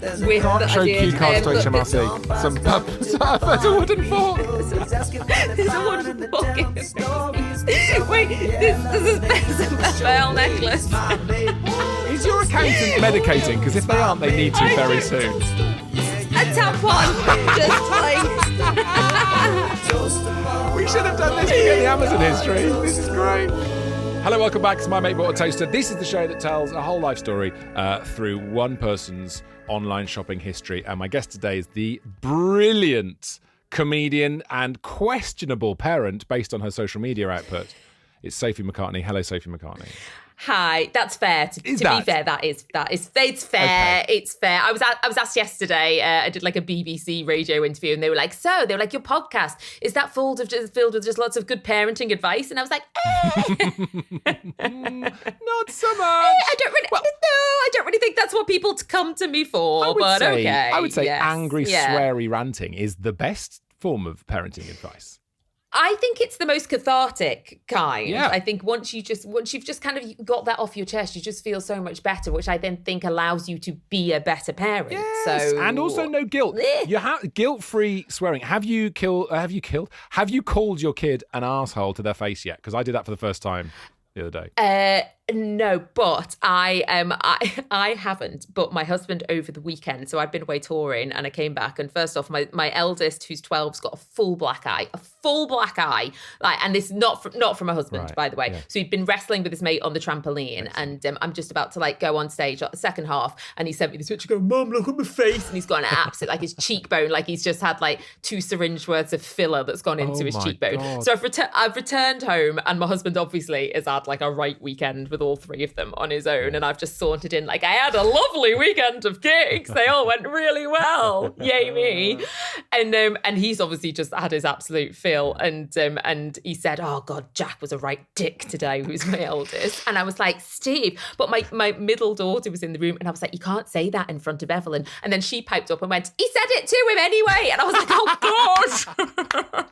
with Can't show I did, cue cards to look, HMRC. Some pub. There's a wooden fork. There's a wooden fork. Wait, this is a bell necklace. Is your accountant medicating? Because if they aren't, they need to very soon. A tampon, just like. We should have done this to get the Amazon history. This is great. Hello, welcome back to My Mate Bought a Toaster. This is the show that tells a whole life story through one person's online shopping history. And my guest today is the brilliant comedian and questionable parent based on her social media output. It's Sophie McCartney. Hello, Sophie McCartney. Hi, that's fair. To be fair, it's fair. Okay. It's fair. I was asked yesterday. I did like a BBC radio interview, and they were like, your podcast, is that filled with just lots of good parenting advice? And I was like, Not so much. I don't really think that's what people come to me for. Okay. I would say yes, angry, yeah. sweary ranting is the best form of parenting advice. I think it's the most cathartic kind. Yeah. I think once you've just kind of got that off your chest, you just feel so much better, which I then think allows you to be a better parent. Yes, so and also no guilt. You have guilt-free swearing. Have you called your kid an asshole to their face yet? Because I did that for the first time the other day. No, but I haven't. But my husband over the weekend, so I'd been away touring and I came back, and first off, my eldest, who's 12's got a full black eye, like, and this not from a husband, Right, by the way. yeah. So he'd been wrestling with his mate on the trampoline, and I'm just about to like go on stage at the second half, and he sent me this picture, going, "Mum, look at my face," and he's got an absolute like his cheekbone, like he's just had like 2 syringe worths of filler that's gone into his my cheekbone. God. So I've returned home, and my husband obviously has had like a right weekend with all 3 of them on his own, and I've just sauntered in like, I had a lovely weekend of gigs, they all went really well, yay me. And he's obviously just had his absolute fill, and he said, "Oh God, Jack was a right dick today," who's my eldest. And I was like, "Steve," but my middle daughter was in the room, and I was like, "You can't say that in front of Evelyn." And then she piped up and went, "He said it to him anyway," and I was like, "Oh God."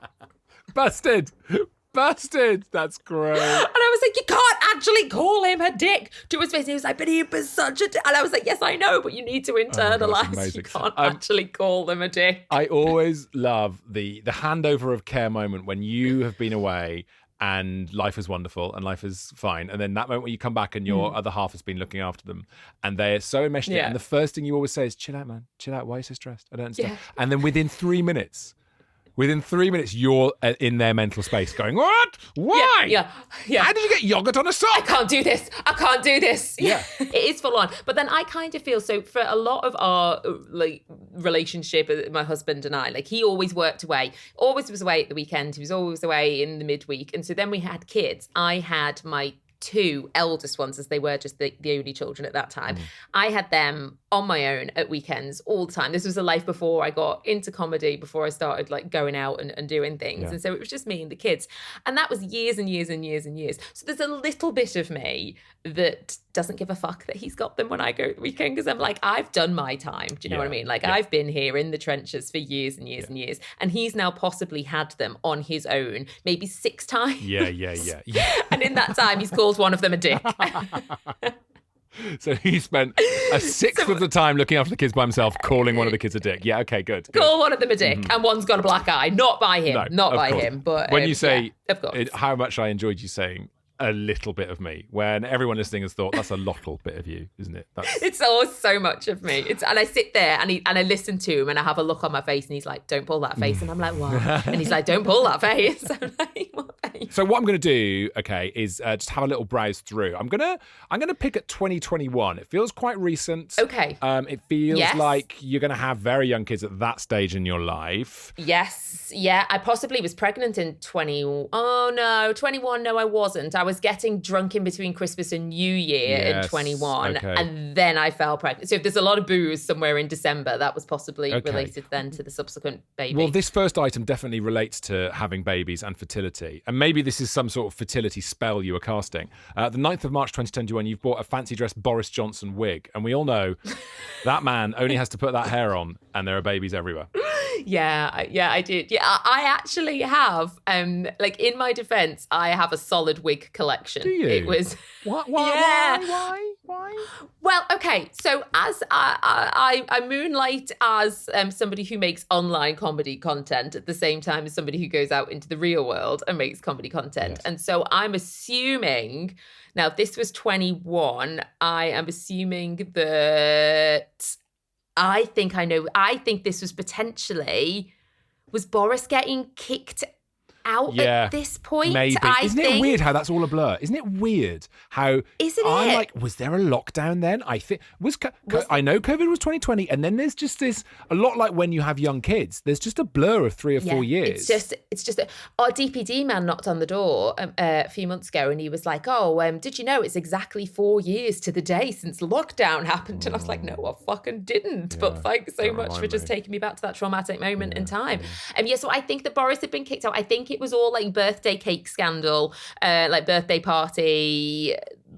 Busted. That's great. And I was like, "You can't actually call him a dick to his face." And he was like, "But he was such a dick." And I was like, "Yes, I know, but you need to internalise. amazing. You can't actually call them a dick." I always love the handover of care moment when you have been away and life is wonderful and life is fine. And then that moment when you come back and your other half has been looking after them and they're so enmeshed in it. Yeah. And the first thing you always say is, "Chill out, man. Chill out. Why are you so stressed? I don't understand." Yeah. And then within 3 minutes, you're in their mental space going, "What? Why? Yeah. How did you get yogurt on a I sock?" can't do this. Yeah. It is full on. But then I kind of feel, so for a lot of our like relationship, my husband and I, like he always worked away, always was away at the weekend. He was always away in the midweek. And so then we had kids. I had my 2 eldest ones, as they were just the only children at that time. I had them on my own at weekends all the time. This was a life before I got into comedy, before I started like going out and doing things. Yeah. And so it was just me and the kids. And that was years and years and years and years. So there's a little bit of me that doesn't give a fuck that he's got them when I go at the weekend, because I'm like, I've done my time. Do you know what I mean? Like I've been here in the trenches for years and years and years. And he's now possibly had them on his own maybe 6 times. Yeah. And in that time, he's called one of them a dick. So he spent a sixth of the time looking after the kids by himself, calling one of the kids a dick. Yeah, okay, good. Call one of them a dick, and one's got a black eye. Not by him. No, Not of by course. him. But when you say of course. how much I enjoyed you saying a little bit of me, when everyone listening has thought that's a little bit of you, isn't it? It's always so much of me. And I sit there and I listen to him and I have a look on my face and he's like, "Don't pull that face." And I'm like, "What?" And he's like, "Don't pull that face." I'm like, "What face?" So what I'm going to do, okay, is just have a little browse through. I'm gonna pick at 2021. It feels quite recent. Okay. It feels Yes. like you're going to have very young kids at that stage in your life. Yes. Yeah. I possibly was pregnant in 21. No, I wasn't. I was getting drunk in between Christmas and New Year in Yes, 21. okay. And then I fell pregnant. So if there's a lot of booze somewhere in December, that was possibly Okay. related then to the subsequent baby. Well, this first item definitely relates to having babies and fertility. And maybe this is some sort of fertility spell you were casting. The 9th of March 2021, you've bought a fancy dress Boris Johnson wig. And we all know that man only has to put that hair on and there are babies everywhere. Yeah, I did. Yeah, I actually have. Like in my defense, I have a solid wig collection. Do you? It was Why? yeah. Why? Well, okay. So as I moonlight as somebody who makes online comedy content at the same time as somebody who goes out into the real world and makes comedy content. Yes. And so I'm assuming, now this was 21, I am assuming that I think this was potentially, was Boris getting kicked out at this point? Maybe. Isn't it weird how that's all a blur? Isn't it weird how I'm like, was there a lockdown then? I think I know COVID was 2020, and then there's just this, a lot like when you have young kids, there's just a blur of 3 or 4 years. It's just our DPD man knocked on the door a few months ago, and he was like, did you know it's exactly 4 years to the day since lockdown happened? And I was like, no, I fucking didn't. But thanks so much for just taking me back to that traumatic moment in time. So I think that Boris had been kicked out. I think it was all like birthday cake scandal, like birthday party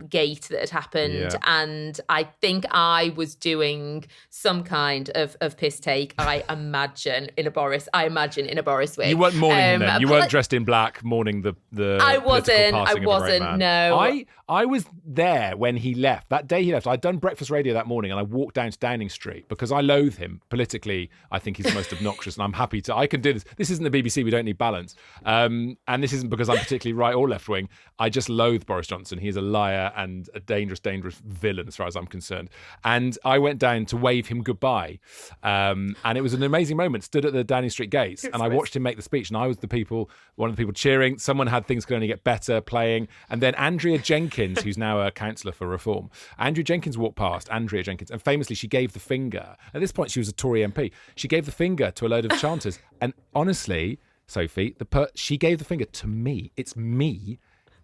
gate that had happened, and I think I was doing some kind of piss take. I imagine in a Boris wig. You weren't mourning him then. You weren't dressed in black mourning the I wasn't. No. I was there when he left. That day he left, I'd done breakfast radio that morning, and I walked down to Downing Street because I loathe him politically. I think he's the most obnoxious, and I'm happy to. I can do this. This isn't the BBC. We don't need balance. And this isn't because I'm particularly right or left wing. I just loathe Boris Johnson. He's a liar and a dangerous, dangerous villain as far as I'm concerned. And I went down to wave him goodbye. And it was an amazing moment. Stood at the Downing Street gates, and I watched him make the speech. And I was one of the people cheering. Someone had Things Could Only Get Better playing. And then Andrea Jenkins, who's now a councillor for Reform, Andrea Jenkins walked past, and famously she gave the finger. At this point, she was a Tory MP. She gave the finger to a load of chanters. And honestly, Sophie, she gave the finger to me. It's me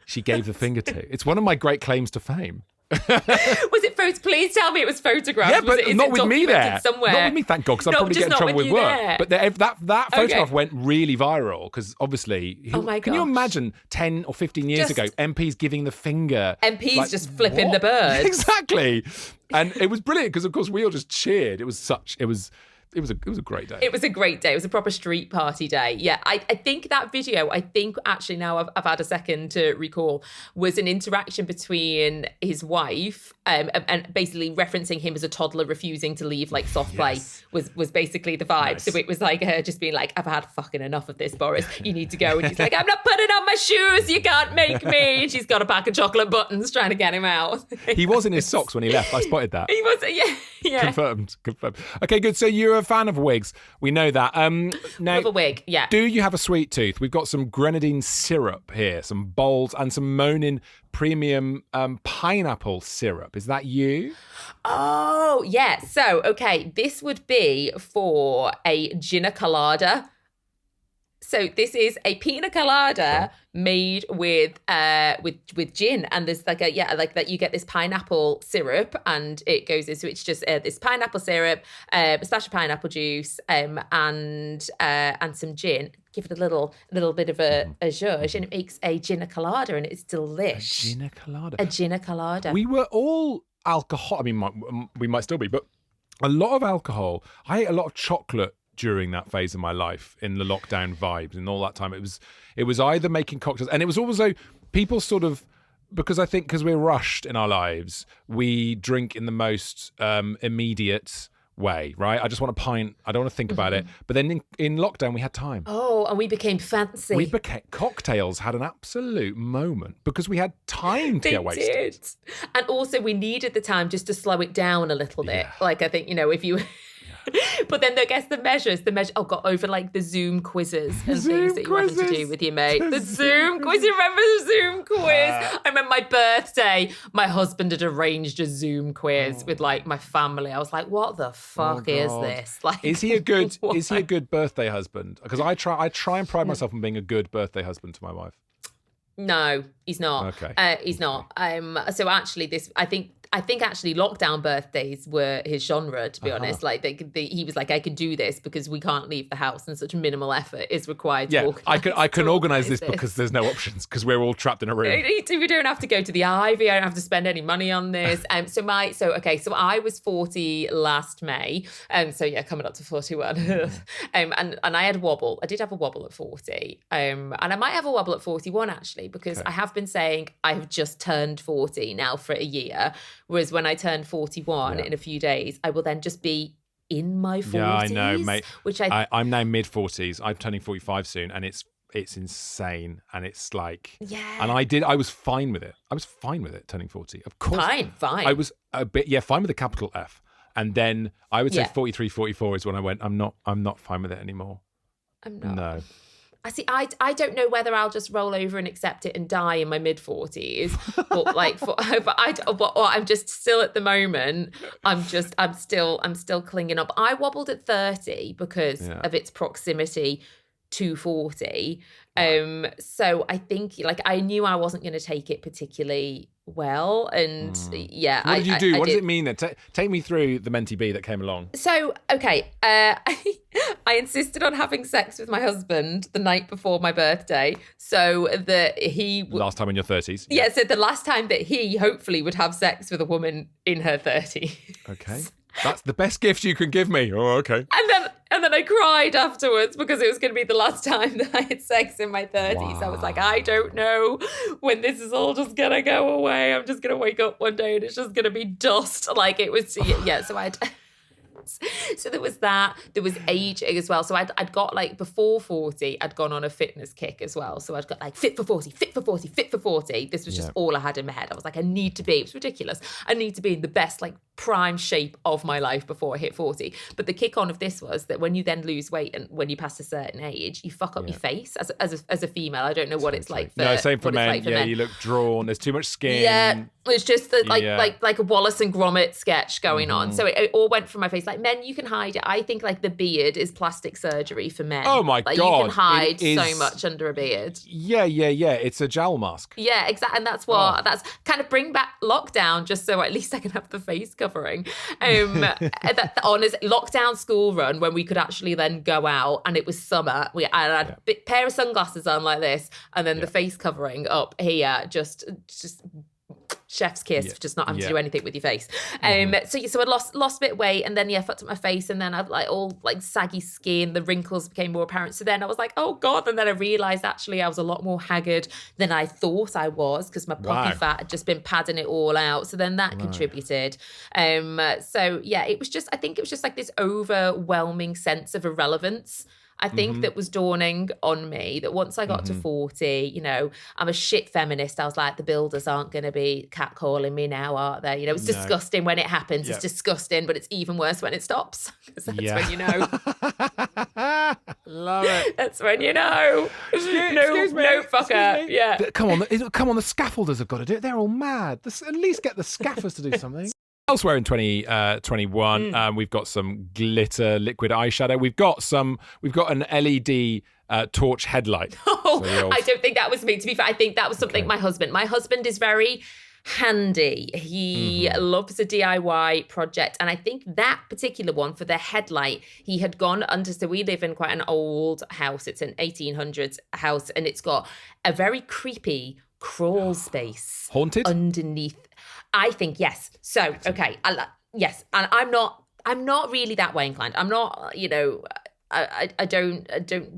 she gave the finger to. It's one of my great claims to fame. Was it photos? Please tell me it was photographed. Yeah, but not with me there. Somewhere? Not with me, thank God, because I'd probably get in trouble with work. There. But that photograph went really viral because obviously, can you imagine 10 or 15 years ago, MPs giving the finger? MPs just flipping the bird. Exactly. And it was brilliant because, of course, we all just cheered. It was a great day. It was a great day. It was a proper street party day. Yeah, I think that video, actually now I've had a second to recall, was an interaction between his wife and basically referencing him as a toddler refusing to leave like soft play was basically the vibe. Nice. So it was like her just being like, I've had fucking enough of this, Boris. You need to go. And he's like, I'm not putting on my shoes. You can't make me. And she's got a pack of chocolate buttons trying to get him out. He was in his socks when he left. I spotted that. He was, yeah. Confirmed. Okay, good. So you're a fan of wigs. We know that. Now, with a wig, yeah. Do you have a sweet tooth? We've got some grenadine syrup here, some bowls, and some Monin premium pineapple syrup. Is that you? Oh, yeah. So, okay, this would be for a gina colada. So this is a pina colada made with gin, and there's like that you get this pineapple syrup, and it goes in. So it's just this pineapple syrup, a splash of pineapple juice, and some gin. Give it a little bit of a zhuzh, and it makes a gina colada, and it's delish. A gina colada. We were all alcohol. I mean, we might still be, but a lot of alcohol. I ate a lot of chocolate during that phase of my life in the lockdown vibes and all that time. It was either making cocktails, and it was also people sort of, because I think because we're rushed in our lives, we drink in the most immediate way, right? I just want a pint. I don't want to think about it. But then in lockdown, we had time. Oh, and we became fancy. Cocktails had an absolute moment because we had time to get wasted. They did. And also we needed the time just to slow it down a little bit. Like I think, if you... But then I guess the measures, got over like the Zoom quizzes and things that you were having to do with your mate. The Zoom quiz, you remember the Zoom quiz? I remember my birthday, my husband had arranged a Zoom quiz with like my family. I was like, what the fuck is this? Like, is he a good birthday husband? Because I try and pride myself on being a good birthday husband to my wife. No, he's not. Okay. He's not. So actually, I think I think actually lockdown birthdays were his genre, to be honest. Like he was like, I can do this because we can't leave the house and such minimal effort is required to organise. I can organise this because there's no options because we're all trapped in a room. We don't have to go to the Ivy. I don't have to spend any money on this. So I was 40 last May. Coming up to 41. And I had a wobble. I did have a wobble at 40. And I might have a wobble at 41 actually, because I have been saying I have just turned 40 now for a year. Whereas when I turn 41 in a few days, I will then just be in my 40s. Yeah, I know, mate. Which I'm now mid-40s. I'm turning 45 soon, and it's insane. And it's like... Yeah. And I was fine with it. I was fine with it, turning 40. Of course. Fine. I was a bit, fine with a capital F. And then I would say 43, 44 is when I went, I'm not fine with it anymore. I'm not. No. I see. I don't know whether I'll just roll over and accept it and die in my mid-40s, but I'm just still at the moment. I'm still clinging up. I wobbled at 30 because of its proximity to 40. So I think I knew I wasn't going to take it particularly well, and what did you do? What does it mean then? Take me through the mentee bee that came along. So I insisted on having sex with my husband the night before my birthday, so that he last time in your 30s. Yeah, so the last time that he hopefully would have sex with a woman in her 30s. Okay. That's the best gift you can give me. Oh, okay. And then I cried afterwards because it was going to be the last time that I had sex in my 30s. Wow. I was like, I don't know when this is all just going to go away. I'm just going to wake up one day and it's just going to be dust. Like it was, So there was that. There was aging as well. So I'd got before 40, I'd gone on a fitness kick as well. So I'd got fit for 40. This was just all I had in my head. I was like, I need to be, it was ridiculous. I need to be in the best prime shape of my life before I hit 40. But the kick on of this was that when you then lose weight and when you pass a certain age, you fuck up your face as a female. I don't know what it's like for same for men. Men. You look drawn. There's too much skin. Yeah. It's just like a Wallace and Gromit sketch going on. So it all went from my face. Like men, you can hide it. I think the beard is plastic surgery for men. Oh my God. You can hide so much under a beard. Yeah. It's a gel mask. Yeah, exactly. And that's that's kind of bring back lockdown just so at least I can have the face covering. On his lockdown school run when we could actually then go out and it was summer. I had a pair of sunglasses on like this and then the face covering up here, just chef's kiss for just not having to do anything with your face. So I lost a bit of weight and then fucked up my face and then I've all saggy skin, the wrinkles became more apparent. So then I was like, oh God. And then I realised actually I was a lot more haggard than I thought I was because my puppy fat had just been padding it all out. So then that contributed. It was just, I think it was just this overwhelming sense of irrelevance. I think that was dawning on me that once I got to 40, I'm a shit feminist. I was like, the builders aren't going to be catcalling me now, are they? It's disgusting when it happens. It's disgusting, but it's even worse when it stops. Because that's when you know. Love it. That's when you know. Excuse me. No fucker. Yeah. Come on, the scaffolders have got to do it. They're all mad. At least get the scaffers to do something. Elsewhere in 2021, we've got some glitter liquid eyeshadow. We've got an LED torch headlight. I don't think that was me. To be fair, I think that was something my husband is very handy. He loves a DIY project. And I think that particular one for the headlight, he had gone under, so we live in quite an old house. It's an 1800s house and it's got a very creepy crawl space. Haunted? Underneath. I think yes. So okay, yes, and I'm not really that way inclined. I'm not, I don't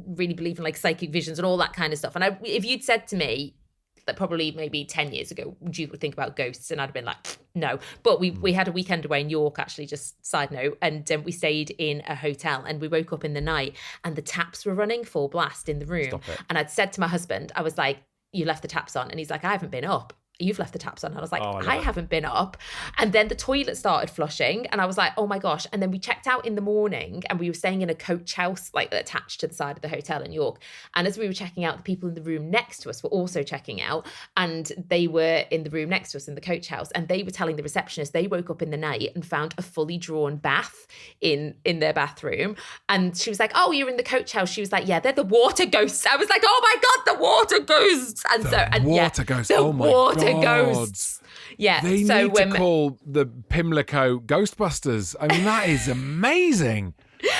really believe in psychic visions and all that kind of stuff. And if you'd said to me that probably maybe 10 years ago, would you think about ghosts? And I'd have been like, no. But we had a weekend away in York, actually, just side note, and we stayed in a hotel and we woke up in the night and the taps were running full blast in the room. And I'd said to my husband, I was like, you left the taps on, and he's like, I haven't been up. You've left the taps on. And I was like, I haven't been up. And then the toilet started flushing and I was like, oh my gosh. And then we checked out in the morning and we were staying in a coach house attached to the side of the hotel in York. And as we were checking out, the people in the room next to us were also checking out and they were in the room next to us in the coach house and they were telling the receptionist they woke up in the night and found a fully drawn bath in their bathroom. And she was like, oh, you're in the coach house. She was like, yeah, they're the water ghosts. I was like, oh my God, the water ghosts. And water ghosts. Oh my God. water ghosts. Yeah. They need to call the Pimlico Ghostbusters. I mean, that is amazing.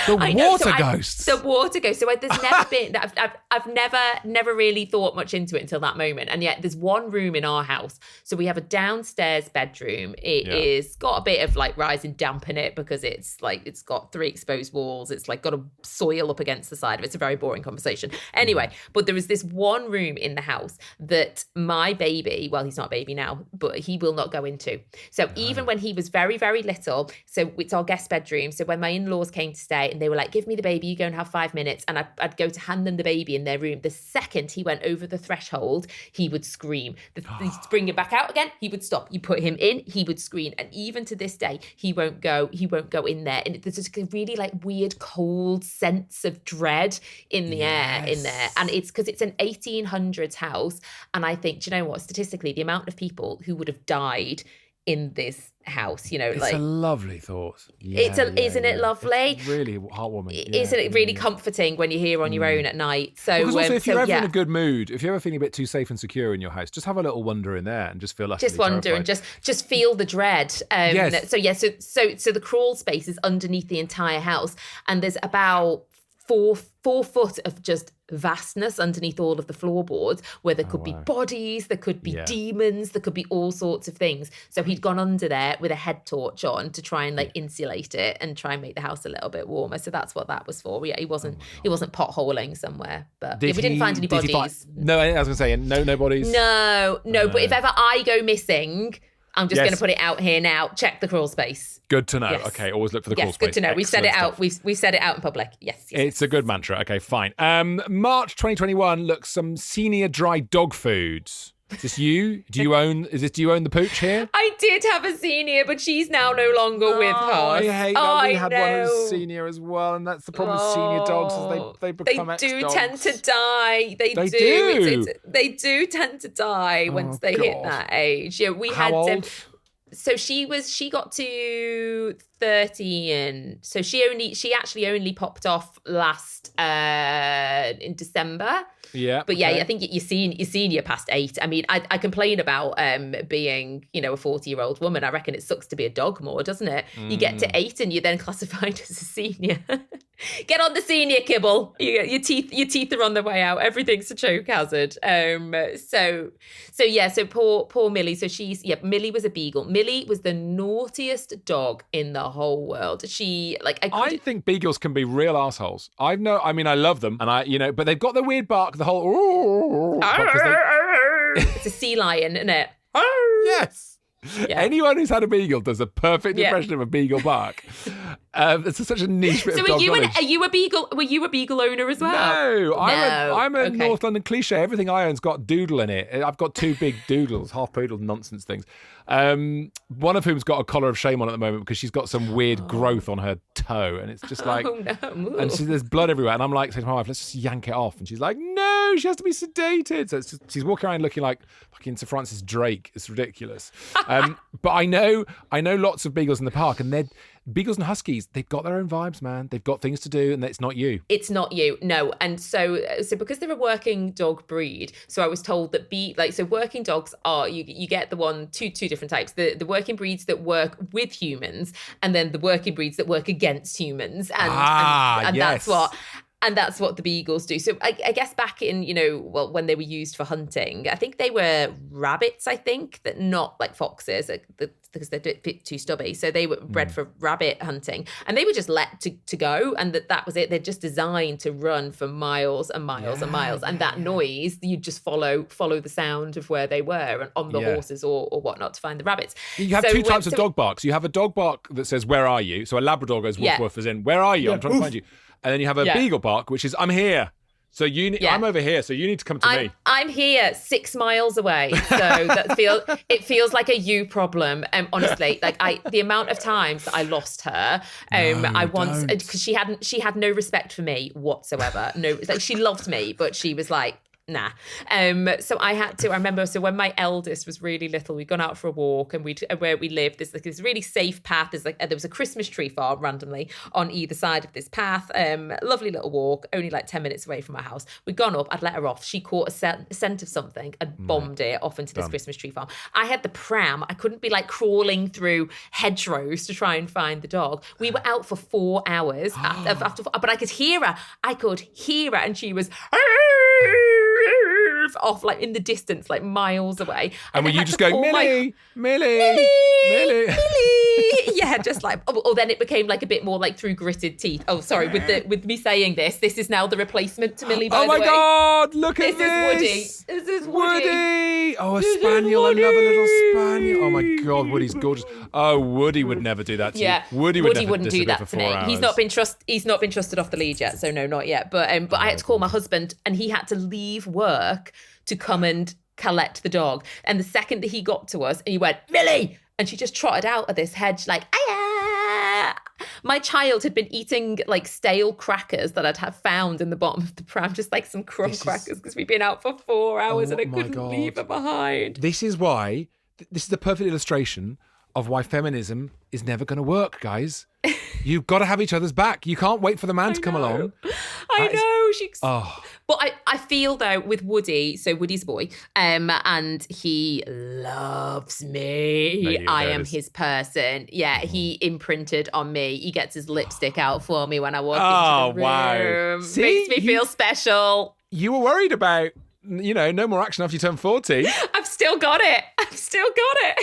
The water ghosts. The water ghosts. So there's never been. I've never really thought much into it until that moment. And yet there's one room in our house. So we have a downstairs bedroom. It is got a bit of like rising damp in it because it's got 3 exposed walls. It's like got a soil up against the side of it. It's a very boring conversation. Anyway, but there is this one room in the house that my baby, well, he's not a baby now, but he will not go into. So even when he was very, very little, so it's our guest bedroom. So when my in-laws came to stay and they were like, give me the baby, you go and have 5 minutes. And I'd go to hand them the baby in their room. The second he went over the threshold, he would scream. You'd bring him back out again, he would stop. You put him in, he would scream. And even to this day, he won't go in there. And there's just a really like weird cold sense of dread in the air in there. And it's because it's an 1800s house. And I think, do you know what, statistically, the amount of people who would have died in this house, it's a lovely thought. Isn't it lovely? It's really heartwarming. Isn't it really comforting when you're here on your own at night? So, because also, if you're ever in a good mood, if you're ever feeling a bit too safe and secure in your house, just have a little wander in there and just feel utterly terrified. And just feel the dread. So the crawl space is underneath the entire house, and there's about 4 foot of just vastness underneath all of the floorboards where there could be bodies, there could be demons, there could be all sorts of things. So he'd gone under there with a head torch on to try and like insulate it and try and make the house a little bit warmer. So that's what that was for. Yeah, he wasn't potholing somewhere, but we didn't find any bodies. No, I was gonna say no bodies. No. But if ever I go missing, I'm just going to put it out here now. Check the crawl space. Good to know. Yes. Okay, always look for the crawl space. Yes, good to know. We've said it out. We've said it out in public. Yes. It's a good mantra. Okay, fine. March 2021 looks some senior dry dog foods. Is this you? Do you own the pooch here? I did have a senior, but she's now no longer with us. I hate that. We had one who's senior as well, and that's the problem with senior dogs is they become ex-dogs. They do tend to die. They do. They do tend to die once they hit that age. Yeah, How old? So she got to 30, and so she actually only popped off last in December. Yeah. But yeah, I think you're senior past 8. I mean, I complain about being, a 40-year-old woman. I reckon it sucks to be a dog more, doesn't it? You get to 8 and you're then classified as a senior. Get on the senior kibble. Your teeth are on the way out. Everything's a choke hazard. So poor Millie. So Millie was a beagle. Millie was the naughtiest dog in the whole world. I think beagles can be real assholes. I love them, and but they've got the weird bark, the whole it's a sea lion, isn't it? Yes. Yeah. Anyone who's had a beagle does a perfect impression of a beagle bark. It's such a niche bit of dog knowledge. Are you a beagle? Were you a beagle owner as well? No, I'm a North London cliche. Everything I own's got doodle in it. I've got 2 big doodles, half poodle nonsense things. One of whom's got a collar of shame on at the moment because she's got some weird growth on her toe, and it's just like, and there's blood everywhere. And I'm like saying to my wife, let's just yank it off, and she's like, no, she has to be sedated. So she's walking around looking like fucking Sir Francis Drake. It's ridiculous. But I know lots of beagles in the park, and beagles and huskies, they've got their own vibes, man. They've got things to do, and it's not you. It's not you, no. And so because they're a working dog breed, so I was told that working dogs are, you get two different types. The working breeds that work with humans, and then the working breeds that work against humans. And yes. That's what the beagles do. So I guess back in, when they were used for hunting, I think they were rabbits, that not like foxes, because they're a bit too stubby. So they were bred for rabbit hunting, and they were just let to go, and that was it. They're just designed to run for miles and miles and miles. And that noise, you just follow the sound of where they were and on the horses or whatnot to find the rabbits. You have 2 types of dog barks. You have a dog bark that says, where are you? So a Labrador goes woof woof, as in, where are you? I'm trying to find you. And then you have a beagle bark, which is, I'm here. So I'm over here, so you need to come to me. I'm here 6 miles away. So it feels like a you problem. Honestly, the amount of times that I lost her, because she had no respect for me whatsoever. No, she loved me, but she was like, Nah. So I remember, so when my eldest was really little, we'd gone out for a walk, and where we lived, there's like this really safe path. There was a Christmas tree farm randomly on either side of this path. Lovely little walk, only like 10 minutes away from our house. We'd gone up, I'd let her off. She caught a scent of something and bombed it off into this Christmas tree farm. I had the pram. I couldn't be like crawling through hedgerows to try and find the dog. We were out for 4 hours but I could hear her. And she was off like in the distance, like miles away. And were you just going, Millie? Yeah, just like, then it became like a bit more like through gritted teeth. Oh, sorry, with me saying this is now the replacement to Millie, by the way. Oh my God, look at this. This is Woody. Oh, a spaniel. I love a little spaniel. Oh my God, Woody's gorgeous. Oh, Woody would never do that to you. Woody wouldn't do that to me. Hours. He's not been trusted off the lead yet, so no, not yet. But I had to call my husband, and he had to leave work to come and collect the dog. And the second that he got to us, and he went, Millie! And she just trotted out of this hedge like, ah! My child had been eating like stale crackers that I'd have found in the bottom of the pram, just like some crumb crackers, because we'd been out for 4 hours and I couldn't leave her behind. This is why, this is the perfect illustration of why feminism is never going to work, guys. You've got to have each other's back. You can't wait for the man to come along. I know. But I feel though with Woody, so Woody's a boy, and he loves me. I am his person. Yeah, he imprinted on me. He gets his lipstick out for me when I walk into the room. Wow. See, makes me feel special. You were worried about, no more action after you turn 40. I've still got it.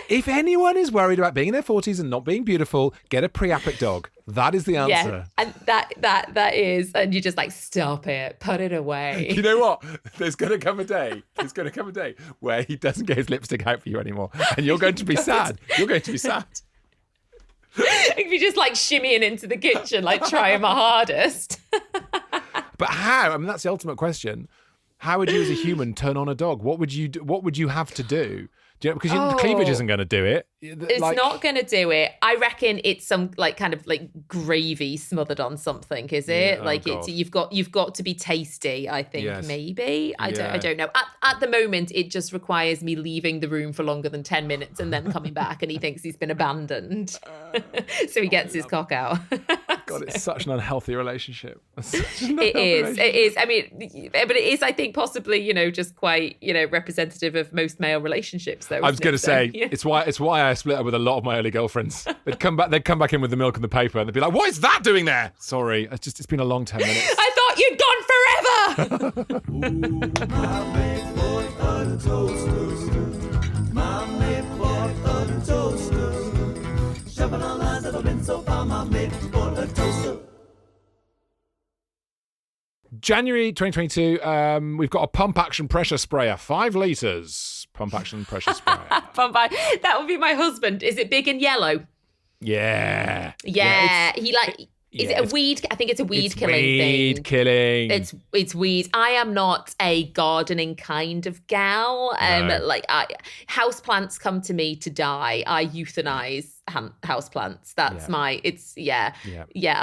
If anyone is worried about being in their 40s and not being beautiful, get a pre-apic dog. That is the answer. Yeah, and that is, and you're just like, stop it, put it away. You know what? There's going to come a day where he doesn't get his lipstick out for you anymore, and you're going to be sad. You're going to be sad. If you're just like shimmying into the kitchen, like trying my hardest. But how? I mean, that's the ultimate question. How would you, as a human, turn on a dog? What would you have to do? Because the cleavage isn't going to do it. It's not going to do it. I reckon it's some like kind of like gravy smothered on something. Is it you've got to be tasty? I think maybe. I don't know. At the moment, it just requires me leaving the room for longer than 10 minutes and then coming back, and he thinks he's been abandoned, so he gets his cock out. God, it's such an unhealthy relationship. It is. I mean, but it is, I think, possibly, just quite, representative of most male relationships. Though, I was going to say, it's why I split up with a lot of my early girlfriends. They'd come back in with the milk and the paper, and they'd be like, "What is that doing there?" Sorry, it's been a long 10 minutes. I thought you'd gone forever. January 2022, we've got a pump action pressure sprayer, 5 litres. Pump action pressure sprayer. That would be my husband. Is it big and yellow? Yeah. Is it a weed? I think it's a weed killing thing. Weed killing. It's weed. I am not a gardening kind of gal. Houseplants come to me to die. I euthanize houseplants. That's I'm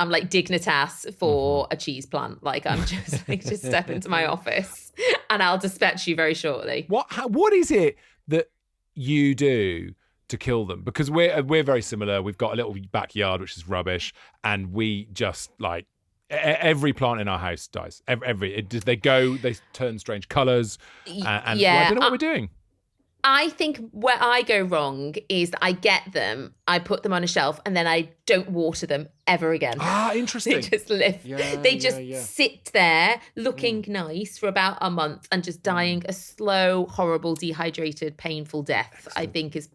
like Dignitas for a cheese plant. Like I'm just like, just step into my office and I'll dispatch you very shortly. What is it that you do to kill them? Because we're very similar. We've got a little backyard which is rubbish, and we just like every plant in our house dies. They turn strange colours, and I don't know what we're doing. I think where I go wrong is that I get them, I put them on a shelf, and then I don't water them ever again. Interesting. They just live. They just sit there looking nice for about a month and just dying a slow, horrible, dehydrated, painful death. Excellent. I think is.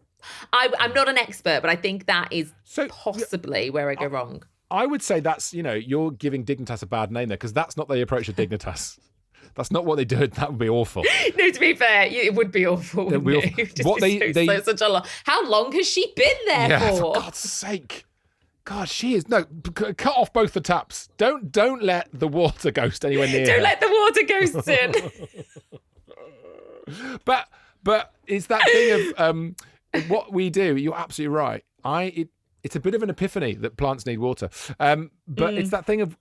I'm not an expert, but I think that is possibly where I go wrong. I would say that's, you're giving Dignitas a bad name there, because that's not the approach of Dignitas. That's not what they do. That would be awful. No, to be fair, it would be awful. How long has she been there for? For God's sake. God, she is. No, cut off both the taps. Don't let the water ghost anywhere near. Don't let the water ghosts in. But it's that thing of what we do. You're absolutely right. It's a bit of an epiphany that plants need water. But it's that thing of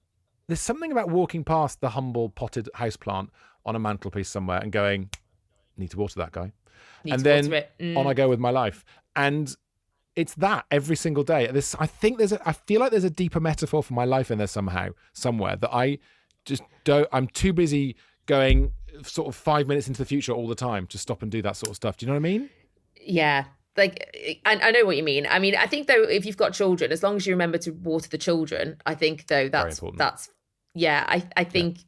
there's something about walking past the humble potted houseplant on a mantelpiece somewhere and going, need to water that guy. Need and to then water it. on I go with my life. And it's that every single day. I feel like there's a deeper metaphor for my life in there somewhere that I just don't, I'm too busy going sort of 5 minutes into the future all the time to stop and do that sort of stuff. Do you know what I mean? Yeah. Like, I know what you mean. I mean, I think though, if you've got children, as long as you remember to water the children, I think though that's yeah. I think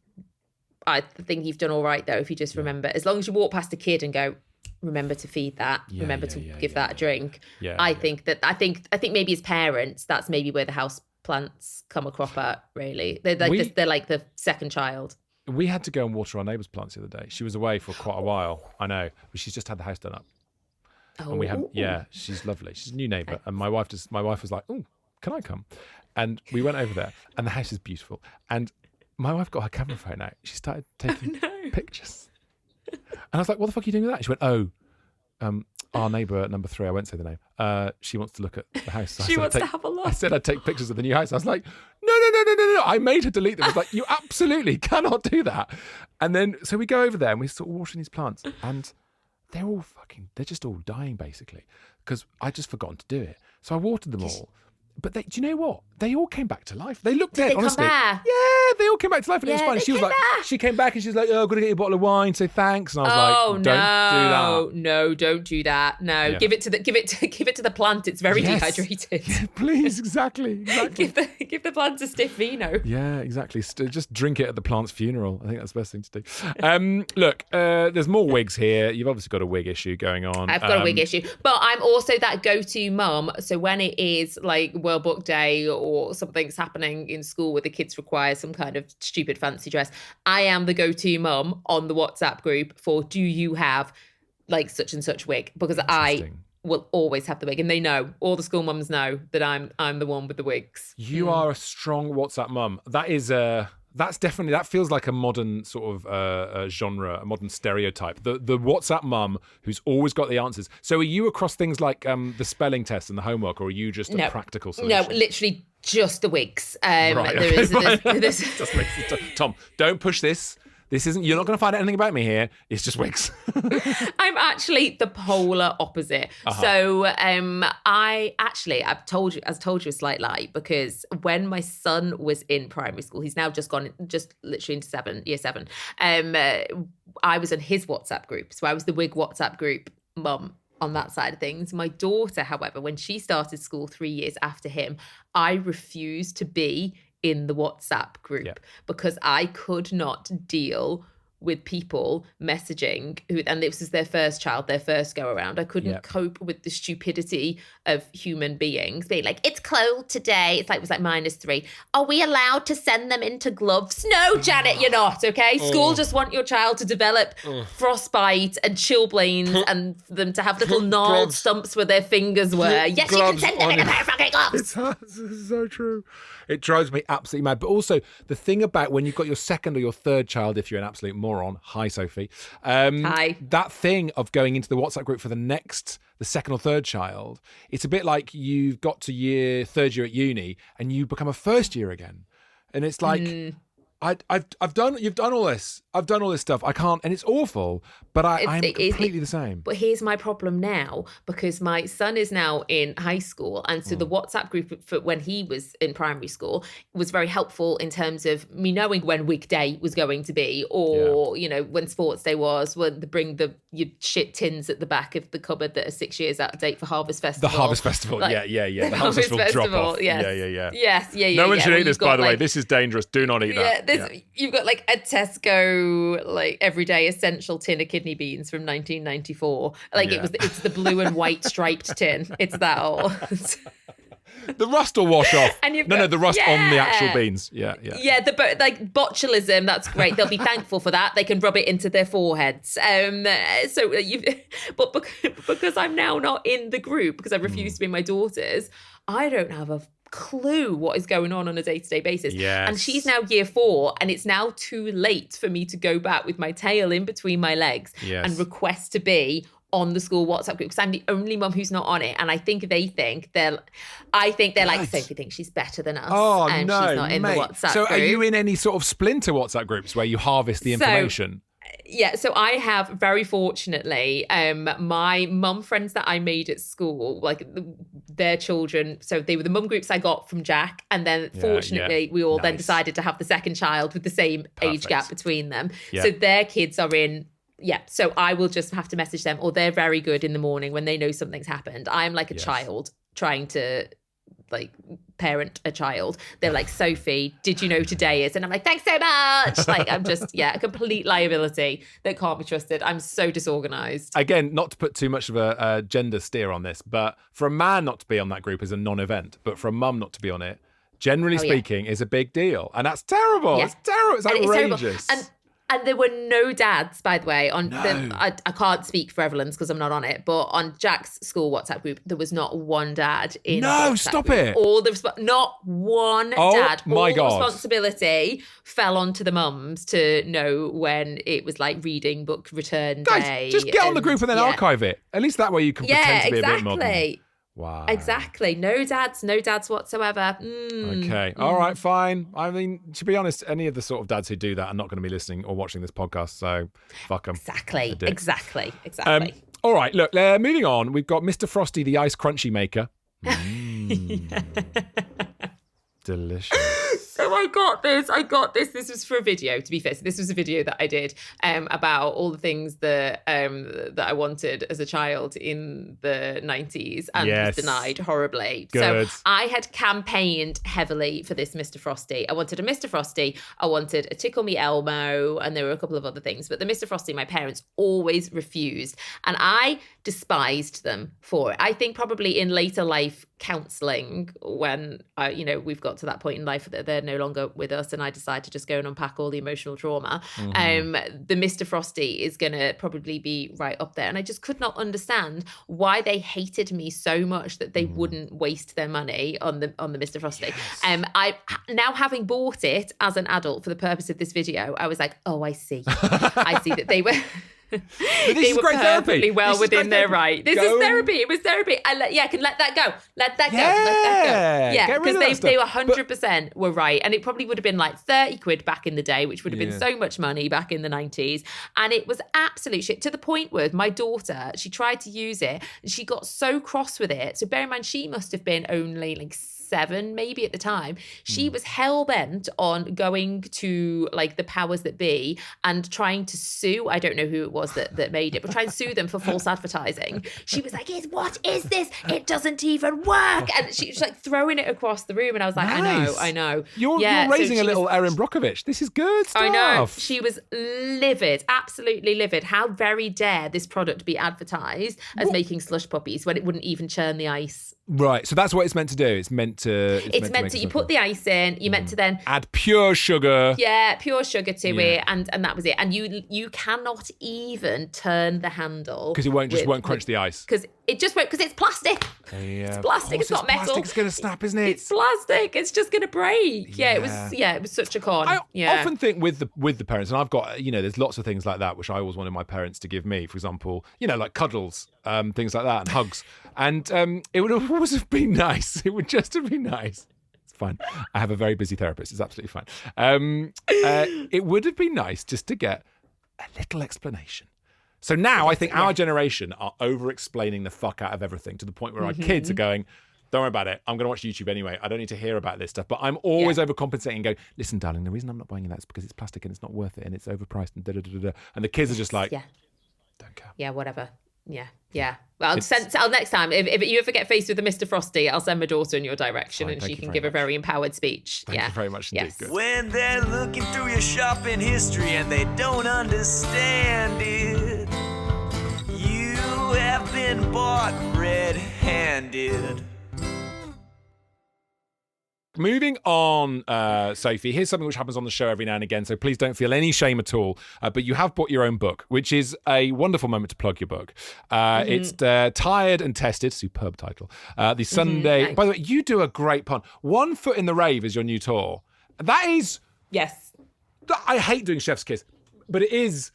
you've done all right though if you just remember. As long as you walk past a kid and go, remember to feed that, remember to give that a drink. I think maybe as parents, that's maybe where the house plants come a crop at. Really, they're like the second child. We had to go and water our neighbour's plants the other day. She was away for quite a while. I know, but she's just had the house done up. Oh. And we have, she's lovely. She's a new neighbour. And my wife was like, oh, can I come? And we went over there and the house is beautiful. And my wife got her camera phone out. She started taking pictures. And I was like, what the fuck are you doing with that? She went, our neighbour number 3, I won't say the name, she wants to look at the house. So she wants to have a look. I said I'd take pictures of the new house. I was like, no. I made her delete them. I was like, you absolutely cannot do that. And then, so we go over there and we start watering these plants and they're just all dying basically because I just forgotten to do it. So I watered them all. But do you know what? They all came back to life. They looked dead, honestly. Yeah, they all came back to life and it was fine. She came back and she was like, oh, I've got to get you a bottle of wine, say thanks. And I was like, don't do that. No, don't do that. No, give it to the plant. It's very dehydrated. Yeah, please, exactly. give the plant a stiff vino. Yeah, exactly. Just drink it at the plant's funeral. I think that's the best thing to do. Look, there's more wigs here. You've obviously got a wig issue going on. I've got a wig issue, but I'm also that go-to mum. So when it is like World Book Day or something's happening in school where the kids require some kind of stupid fancy dress, I am the go-to mum on the WhatsApp group for, do you have like such and such wig? Because I will always have the wig, and they know, all the school mums know that I'm the one with the wigs. You are a strong WhatsApp mum. That feels like a modern sort of genre, a modern stereotype. The WhatsApp mum who's always got the answers. So are you across things like the spelling test and the homework, or are you just a practical solution? No, literally just the wigs. Tom, don't push this. You're not going to find anything about me here. It's just wigs. I'm actually the polar opposite. So I've told you a slight lie, because when my son was in primary school, he's now just literally into year 7. I was in his WhatsApp group. So I was the wig WhatsApp group mum on that side of things. My daughter, however, when she started school 3 years after him, I refused to be in the WhatsApp group because I could not deal with people messaging and this is their first child, their first go around. I couldn't cope with the stupidity of human beings being like, it's cold today. It was like -3. Are we allowed to send them into gloves? No, Janet, you're not. Okay. School just want your child to develop frostbite and chilblains and for them to have little gnarled stumps where their fingers were. Yes, you can send them in a pair of fucking gloves. This is so true. It drives me absolutely mad. But also the thing about when you've got your second or your third child, if you're an absolute moron, hi Sophie. Hi. That thing of going into the WhatsApp group for the second or third child, it's a bit like you've got to third year at uni and you become a first year again. And it's like, you've done all this. I've done all this stuff. I can't, and it's awful, but I'm completely the same. But here's my problem now, because my son is now in high school. And so the WhatsApp group for when he was in primary school was very helpful in terms of me knowing when weekday was going to be, or, when sports day was, when they bring your shit tins at the back of the cupboard that are 6 years out of date for Harvest Festival. The Harvest Festival, yeah. The Harvest Festival drop off. Yes. Yeah. No one should eat this, by the way. This is dangerous. Do not eat that. You've got like a Tesco like everyday essential tin of kidney beans from 1994. It's the blue and white striped tin. It's that old. The rust will wash off. The rust on the actual beans. Yeah. The botulism, that's great. They'll be thankful for that. They can rub it into their foreheads. But because I'm now not in the group, because I refuse to be my daughter's, I don't have a clue what is going on a day-to-day basis. Yes. And she's now year 4, and it's now too late for me to go back with my tail in between my legs and request to be on the school WhatsApp group because I'm the only mum who's not on it. And I think they're like, Sophie thinks she's better than us. Oh, and no, she's not in the mate. WhatsApp So group. are you in any sort of splinter WhatsApp groups where you harvest the information? Yeah, so I have, very fortunately, my mum friends that I made at school, like their children, so they were the mum groups I got from Jack, and then fortunately we all then decided to have the second child with the same age gap between them. Yeah. So their kids are in, so I will just have to message them, or they're very good in the morning when they know something's happened. I'm like a child trying to like parent a child. They're like, Sophie, did you know today is? And I'm like, thanks so much. Like, I'm just, a complete liability that can't be trusted. I'm so disorganized. Again, not to put too much of a gender steer on this, but for a man not to be on that group is a non-event. But for a mum not to be on it, generally speaking, is a big deal. And that's terrible. Yeah. It's terrible. It's outrageous. And there were no dads, by the way. I can't speak for Evelyn's because I'm not on it, but on Jack's school WhatsApp group, there was not one dad in the WhatsApp stop group. it. Not one dad. All the responsibility fell onto the mums to know when it was like reading book return day. Just get on the group and then archive it. At least that way you can pretend to be a bit modern. Wow. Exactly. No dads whatsoever. Okay. All right, fine. I mean, to be honest, any of the sort of dads who do that are not going to be listening or watching this podcast, so fuck them. Exactly. All right, look, moving on. We've got Mr. Frosty, the ice crunchy maker. Delicious. So I got this. This was for a video, to be fair. So this was a video that I did about all the things that I wanted as a child in the 90s and was denied horribly. Good. So I had campaigned heavily for this Mr. Frosty. I wanted a Mr. Frosty. I wanted a Tickle Me Elmo, and there were a couple of other things. But the Mr. Frosty, my parents always refused. And I despised them for it. I think probably in later life counselling, when we've got to that point in life that they're no longer with us and I decide to just go and unpack all the emotional trauma, the Mr. Frosty is going to probably be right up there. And I just could not understand why they hated me so much that they wouldn't waste their money on the Mr. Frosty. Yes. I now, having bought it as an adult for the purpose of this video, I was like, oh, I see. I see that they were... They were perfectly well within their right. This is therapy. It was therapy. I can let that go. Let that go. Yeah, because they were 100% were right. And it probably would have been like 30 quid back in the day, which would have been so much money back in the 90s. And it was absolute shit, to the point where my daughter, she tried to use it and she got so cross with it. So bear in mind, she must have been only like 7 maybe at the time. She was hell-bent on going to like the powers that be and trying to sue, I don't know who it was that made it, but try and sue them for false advertising. She was like, what is this? It doesn't even work. And she was like throwing it across the room, and I was like, nice. I know. You're raising a little Erin Brockovich. This is good stuff. I know. She was livid, absolutely livid. How very dare this product be advertised as making slush puppies when it wouldn't even churn the ice. Right, so that's what it's meant to do. It's meant to. You put the ice in. You meant to then add pure sugar. Yeah, pure sugar to it, and that was it. And you cannot even turn the handle because it won't crunch the ice. Because it just won't, because it's plastic. It's plastic. It's not metal. Plastic's gonna snap, isn't it? It's plastic. It's just gonna break. Yeah, it was such a con. I often think with the parents, and I've got there's lots of things like that which I always wanted my parents to give me. For example, like cuddles, things like that, and hugs. And it would always have been nice. It would just have been nice. It's fine. I have a very busy therapist. It's absolutely fine. It would have been nice just to get a little explanation. So now I think our generation are over-explaining the fuck out of everything to the point where our kids are going, don't worry about it. I'm going to watch YouTube anyway. I don't need to hear about this stuff. But I'm always overcompensating and going, listen, darling, the reason I'm not buying you that is because it's plastic and it's not worth it and it's overpriced and da-da-da-da-da. And the kids are just like, don't care. Yeah, whatever. Yeah. Well, I'll next time, if you ever get faced with a Mr. Frosty, I'll send my daughter in your direction and she can give a very empowered speech. Thank you very much indeed. Good. When they're looking through your shopping history and they don't understand it, you have been bought red-handed. Moving on, Sophie, here's something which happens on the show every now and again, so please don't feel any shame at all. But you have bought your own book, which is a wonderful moment to plug your book. It's Tired and Tested, superb title. The Sunday... By the way, you do a great pun. 1 Foot in the Rave is your new tour. That is... Yes. I hate doing Chef's Kiss, but it's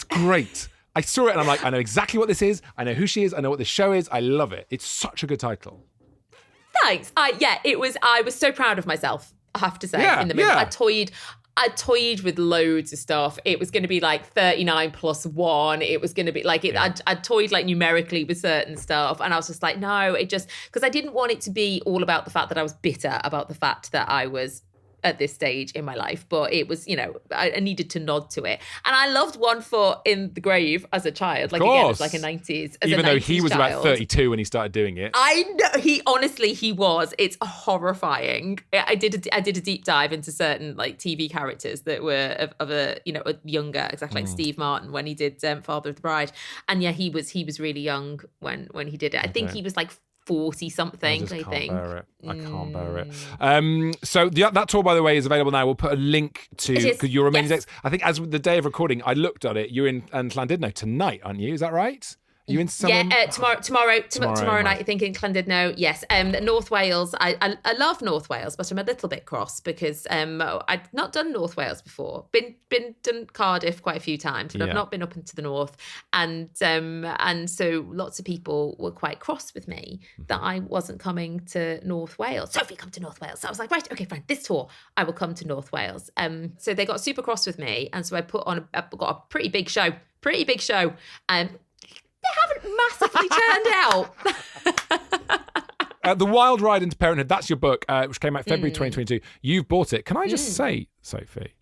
great. I saw it and I'm like, I know exactly what this is. I know who she is. I know what this show is. I love it. It's such a good title. Thanks. I was so proud of myself, I have to say, in the moment. Yeah. I toyed with loads of stuff. It was going to be like 39 plus 1. It was going to be like it. Yeah. I toyed like numerically with certain stuff, and I was just like, no, it just because I didn't want it to be all about the fact that I was bitter about the fact that I was at this stage in my life, but it was, I needed to nod to it. And I loved One Foot in the Grave as a child. Like, again, it's like a 90s. Even though he was about 32 when he started doing it. I know, he was. It's horrifying. I did a deep dive into certain like TV characters that were of a younger, exactly like Steve Martin when he did Father of the Bride. And yeah, he was really young when he did it. I think he was like 40 something. I think. Bear it. I can't bear it. So that tour, by the way, is available now. We'll put a link to because your remaining dates. I think as with the day of recording, I looked at it. You're in Llandudno tonight, aren't you? Is that right? You in some? Yeah, tomorrow night, I think, in Llandudno. Yes, North Wales. I love North Wales, but I'm a little bit cross because I'd not done North Wales before. Been done Cardiff quite a few times, but I've not been up into the north, and so lots of people were quite cross with me that I wasn't coming to North Wales. Sophie, come to North Wales. So I was like, right, okay, fine. This tour, I will come to North Wales. So they got super cross with me, and so I got a pretty big show. They haven't massively turned out. The Wild Ride into Parenthood, that's your book, which came out February 2022. You've bought it. Can I just say, Sophie,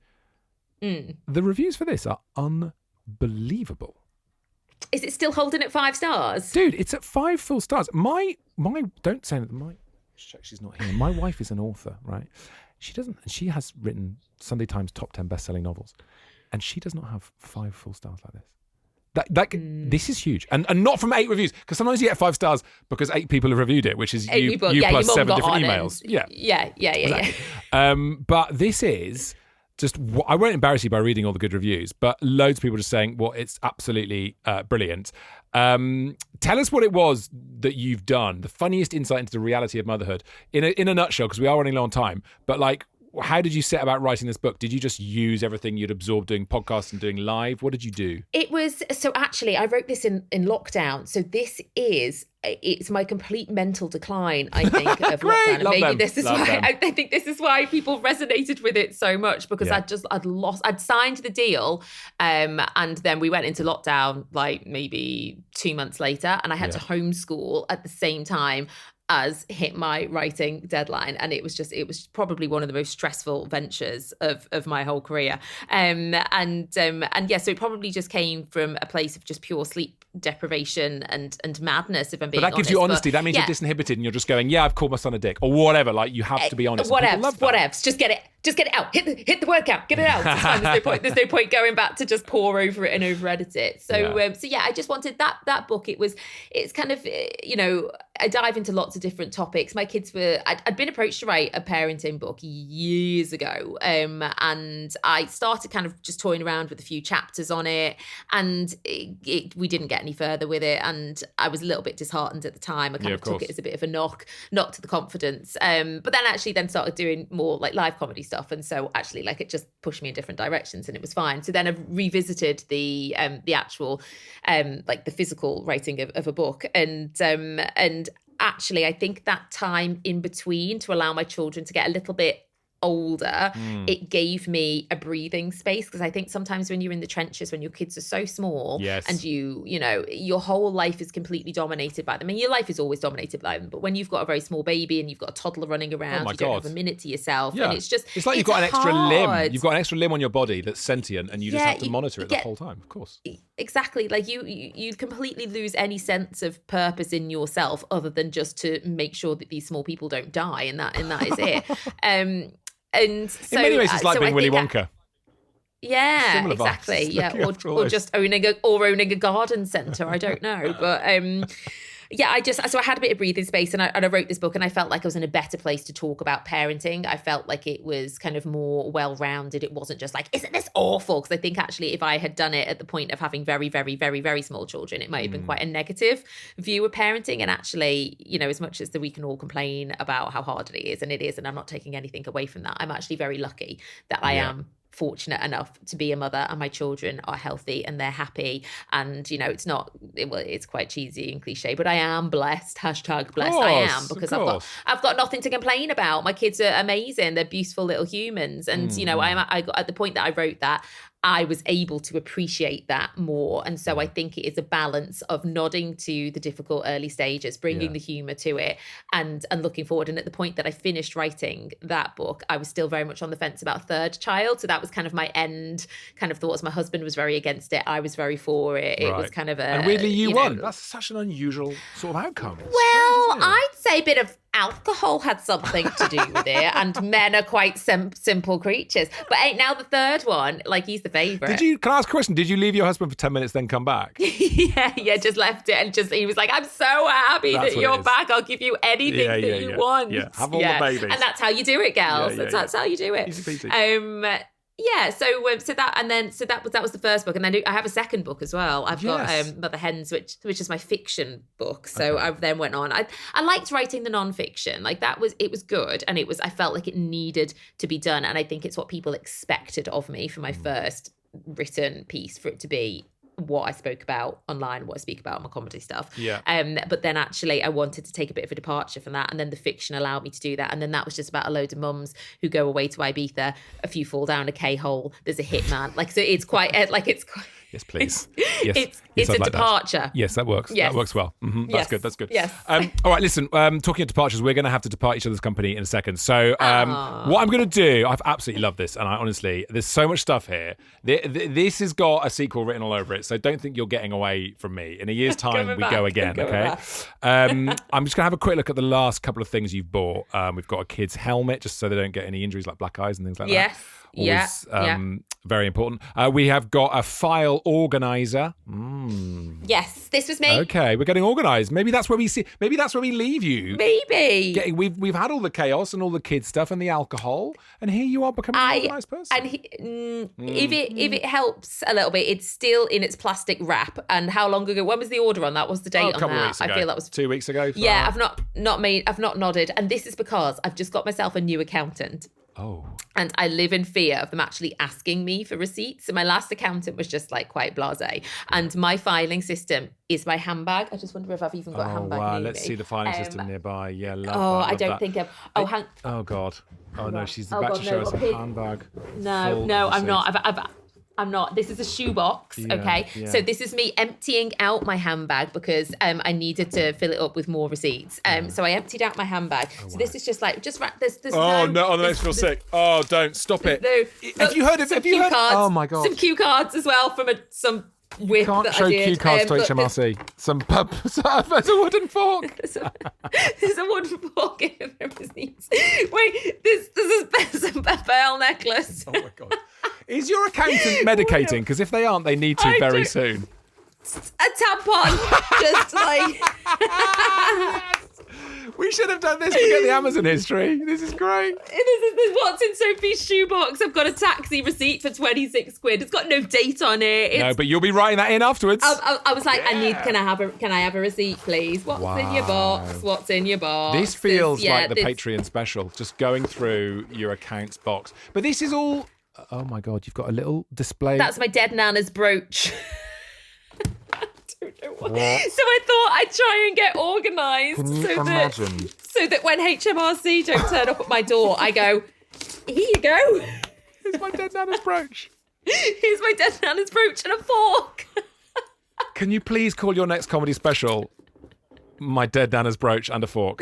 the reviews for this are unbelievable. Is it still holding at 5 stars? Dude, it's at 5 full stars. Don't say that. She's not here. My wife is an author, right? She has written Sunday Times top 10 best-selling novels, and she does not have 5 full stars like this. This is huge, and not from 8 reviews, because sometimes you get 5 stars because 8 people have reviewed it, which is you plus 7 different emails. Yeah. But this is just, I won't embarrass you by reading all the good reviews, but loads of people just saying, well, it's absolutely brilliant. Tell us what it was that you've done, the funniest insight into the reality of motherhood in a nutshell, because we are running low on time, but like, how did you set about writing this book? Did you just use everything you'd absorbed doing podcasts and doing live? What did you do? Actually, I wrote this in lockdown. So it's my complete mental decline, I think, of lockdown. And maybe this is why I think this is why people resonated with it so much, because I'd signed the deal, and then we went into lockdown like maybe 2 months later, and I had to homeschool at the same time as hit my writing deadline, and it was probably one of the most stressful ventures of my whole career, so it probably just came from a place of just pure sleep deprivation and madness, if I'm being honest. But that gives you honesty. That means you're disinhibited and you're just going, I've called my son a dick or whatever. Like, you have to be honest. Whatevs. Just get it out. Hit the workout. Get it out. It's fine. There's no point going back to just pour over it and over edit it. So I just wanted that book. It's kind of, I dive into lots of different topics. My kids I'd been approached to write a parenting book years ago. And I started kind of just toying around with a few chapters on it, and we didn't get any further with it. And I was a little bit disheartened at the time. I kind of took it as a bit of a knock to the confidence. But then started doing more like live comedy stuff. And so actually like it just pushed me in different directions, and it was fine. So then I've revisited the actual, like the physical writing of a book. And actually, I think that time in between, to allow my children to get a little bit older, it gave me a breathing space, because I think sometimes when you're in the trenches, when your kids are so small, and your whole life is completely dominated by them. I mean, your life is always dominated by them, but when you've got a very small baby and you've got a toddler running around, you don't have a minute to yourself, and it's like you've got an extra limb. You've got an extra limb on your body that's sentient, and you just have to monitor it the whole time. Of course, exactly. Like you completely lose any sense of purpose in yourself, other than just to make sure that these small people don't die, and that is it. And so, in many ways, it's like being Willy Wonka. Yeah, exactly. Or just owning a garden centre. I don't know, but I had a bit of breathing space, and I wrote this book, and I felt like I was in a better place to talk about parenting. I felt like it was kind of more well-rounded. It wasn't just like, isn't this awful? Because I think actually, if I had done it at the point of having very, very, very, very small children, it might have been quite a negative view of parenting. And actually, as much as we can all complain about how hard it is, and I'm not taking anything away from that, I'm actually very lucky that I am fortunate enough to be a mother, and my children are healthy and they're happy. And, you know, it's quite cheesy and cliche, but I am blessed. Hashtag blessed. I am, because I've got nothing to complain about. My kids are amazing. They're beautiful little humans. And, you know, I got at the point that I wrote that, I was able to appreciate that more. And so I think it is a balance of nodding to the difficult early stages, bringing the humour to it, and looking forward. And at the point that I finished writing that book, I was still very much on the fence about a third child. So that was kind of my end kind of thoughts. My husband was very against it. I was very for it. It was kind of a... And weirdly, you won. That's such an unusual sort of outcome. Well, I'd say a bit of alcohol had something to do with it, and men are quite simple creatures. But ain't now the third one, like, he's the favourite. Can I ask a question? Did you leave your husband for 10 minutes, then come back? yeah, just left it, and he was like, I'm so happy that you're back. I'll give you anything that you want. Yeah, have all the babies. And that's how you do it, girls. That's how you do it. Easy peasy. Yeah, so that was the first book, and then I have a second book as well. I've got Mother Hens, which is my fiction book. So I then went on. I liked writing the non-fiction. Like, it was good, and I felt like it needed to be done, and I think it's what people expected of me for my first written piece, for it to be what I spoke about online, what I speak about on my comedy stuff. Yeah. But then actually I wanted to take a bit of a departure from that, and then the fiction allowed me to do that. And then that was just about a load of mums who go away to Ibiza, a few fall down a K-hole, there's a hitman. Like, so it's quite Yes, please. It's a departure. That. Yes, that works. Yes. That works well. Mm-hmm. That's good. Yes. All right, listen, talking of departures, we're going to have to depart each other's company in a second. So what I'm going to do, I've absolutely loved this. And I honestly, there's so much stuff here. This has got a sequel written all over it. So don't think you're getting away from me. In a year's time, we go again, okay? I'm just going to have a quick look at the last couple of things you've bought. We've got a kid's helmet, just so they don't get any injuries like black eyes and things like that. Yes. Very important. We have got a file organizer. Yes, this was me. Okay, we're getting organised. Maybe that's where we leave you. Maybe. We've had all the chaos and all the kid stuff and the alcohol, and here you are becoming an organised person. And if it helps a little bit, it's still in its plastic wrap. And how long ago? When was the order on that? What's the date on that? A couple of weeks ago. I feel that was 2 weeks ago. Yeah, I've not nodded, and this is because I've just got myself a new accountant. Oh. And I live in fear of them actually asking me for receipts. So my last accountant was just like quite blasé. And my filing system is my handbag. I just wonder if I've even got a handbag near let's me. see the filing system nearby. Yeah, love that. I don't think I've... Oh, God. Oh, no, she's about to show us a handbag. No, I'm not. I'm not. This is a shoebox, okay? Yeah. So this is me emptying out my handbag because I needed to fill it up with more receipts. So I emptied out my handbag. So this is just like, there's no, that makes me feel sick. Oh, don't. Stop it. Have you heard of... cards, oh, my God. Some cue cards as well from some whip can't that show I did. cue cards to HMRC. There's a wooden fork. There's a wooden fork in the receipts. Wait, there's a pearl necklace. Oh, my God. Is your accountant medicating? Because if they aren't, they need to very soon. A tampon. Just like... We should have done this to get the Amazon history. This is great. This is what's in Sophie's shoebox. I've got a taxi receipt for 26 quid. It's got no date on it. No, but you'll be writing that in afterwards. I was like, can I have a receipt, please? What's in your box? What's in your box? This feels like the Patreon special, just going through your accounts box. But this is all... Oh, my God, you've got a little display. That's my dead nana's brooch. So I thought I'd try and get organised so that when HMRC don't turn up at my door, I go, here you go. Here's my dead nana's brooch. Here's my dead nana's brooch and a fork. Can you please call your next comedy special My Dead Nana's Brooch and a Fork?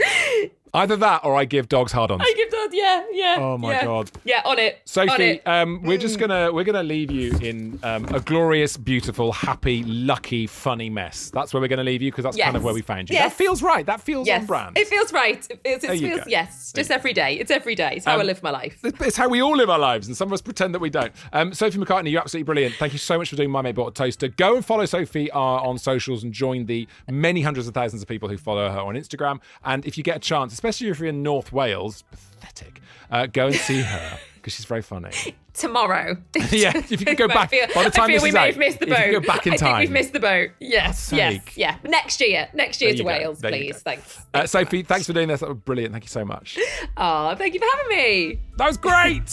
Either that or I give dogs hard-ons. I give dogs, yeah. Oh my God. Yeah, on it. Sophie, we're gonna leave you in a glorious, beautiful, happy, lucky, funny mess. That's where we're gonna leave you because that's kind of where we found you. That feels right. That feels on brand. It feels right. It feels yes. Just every day. It's every day. It's how I live my life. It's how we all live our lives, and some of us pretend that we don't. Sophie McCartney, you're absolutely brilliant. Thank you so much for doing My Mate Bought a Toaster. Go and follow Sophie on socials and join the many hundreds of thousands of people who follow her on Instagram. And if you get a chance, especially if you're in North Wales, pathetic, go and see her because she's very funny. Tomorrow. Yeah, if you could go back. By the time we may have missed the boat. If you go back in time. I think we've missed the boat. Yes. Yeah. Next year to Wales, please. Thanks. Sophie, thanks for doing this. That was brilliant. Thank you so much. Oh, thank you for having me. That was great.